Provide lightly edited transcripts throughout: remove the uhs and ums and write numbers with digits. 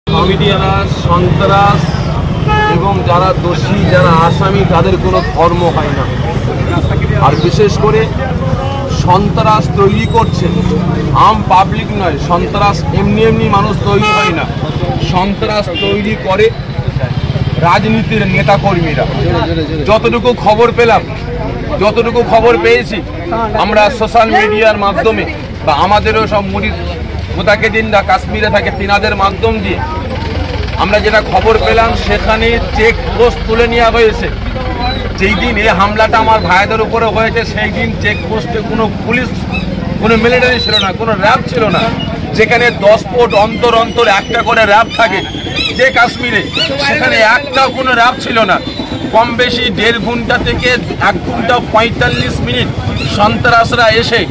কমিটিয়ারা সন্ত্রাস এবং যারা দোষী যারা আসামি তাদের কোনো ধর্ম হয় না। আর বিশেষ করে সন্ত্রাস তৈরি করছে আম পাবলিক নয়, সন্ত্রাস এমনি এমনি মানুষ তৈরি হয় না, সন্ত্রাস তৈরি করে রাজনীতির নেতাকর্মীরা। যতটুকু খবর পেলাম, যতটুকু খবর পেয়েছি আমরা সোশ্যাল মিডিয়ার মাধ্যমে বা আমাদেরও সব মুরিদ মুতাকিদিনরা কাশ্মীরে থাকে তিনাদের মাধ্যম দিয়ে আমরা যেটা খবর পেলাম, সেখানে চেক পোস্ট তুলে নেওয়া হয়েছে। যেই দিন এই হামলাটা আমার ভাইদের উপরে হয়েছে সেই দিন চেক পোস্টে কোনো পুলিশ, কোনো মিলিটারি ছিল না, কোনো র্যাব ছিল না। যেখানে 10 ফুট অন্তর অন্তর একটা করে র্যাব থাকে যে কাশ্মীরে, সেখানে একটাও কোনো র্যাব ছিল না। কম বেশি 1.5 ঘন্টা থেকে 1 ঘন্টা 45 মিনিট সন্ত্রাসরা এসে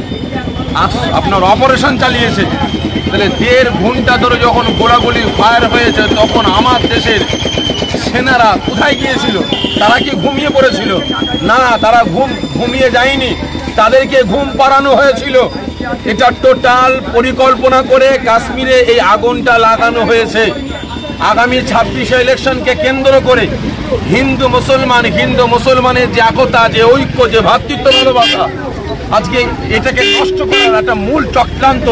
আপনার অপারেশন চালিয়েছে। তাহলে 1.5 ঘন্টা ধরে যখন গোলাগুলি ফায়ার হয়েছে তখন আমার দেশের সেনারা কোথায় গিয়েছিল? তারা কি ঘুমিয়ে পড়েছিল? না, তারা ঘুমিয়ে যায়নি, তাদেরকে ঘুম পাড়ানো হয়েছিল। এটা টোটাল পরিকল্পনা করে কাশ্মীরে এই আগুনটা লাগানো হয়েছে। আগামী 26 ইলেকশনকে কেন্দ্র করে হিন্দু মুসলমানের যে একতা, যে ঐক্য, যে ভ্রাতৃত্ব ভালোবাসা, আজকে এটাকে নষ্ট করার একটা মূল চক্রান্ত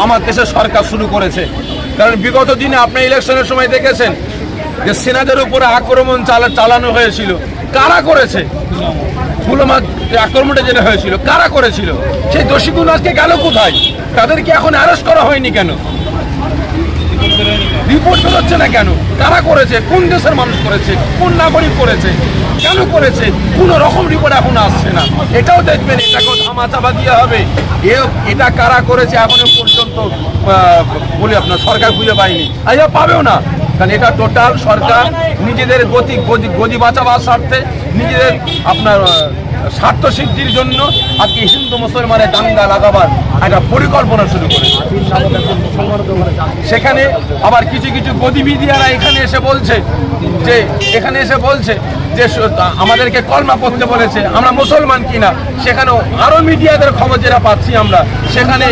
আমার দেশের সরকার শুরু করেছে। কারণ বিগত দিনে আপনি ইলেকশনের সময় দেখেছেন যে সেনাদের উপরে আক্রমণ চালানো হয়েছিল। কারা করেছে? পুলওয়ামা আক্রমণটা যেটা হয়েছিল কারা করেছিল? সেই দোষীগুলো আজকে গেল কোথায়? তাদেরকে এখন অ্যারেস্ট করা হয়নি কেন? রিপোর্ট বেরোচ্ছে না কেন? কারা করেছে? কোন দেশের মানুষ করেছে? কোন নাগরিক করেছে? কেন করেছে? কোনো রকম রিপোর্ট এখন আসছে না। এটাও দেখবেন, এটাকেও ধামাচাপা দিয়ে হবে। এটা কারা করেছে এখনো পর্যন্ত বলে আপনার সরকার খুঁজে পায়নি, আজ পাবেও না। কারণ এটা টোটাল সরকার নিজেদের গদি বাঁচাবার স্বার্থে, নিজেদের আপনার স্বার্থ সিদ্ধির জন্য আজকে হিন্দু মুসলমানের দাঙ্গা লাগাবার একটা পরিকল্পনা শুরু করেছে। সেখানে আবার কিছু কিছু গদিবিদিয়ারা এখানে এসে বলছে যে আমাদেরকে কলমা পড়তে বলেছে, আমরা মুসলমান কিনা। সেখানেও আরো মিডিয়াদের খবর যেটা পাচ্ছি আমরা, সেখানে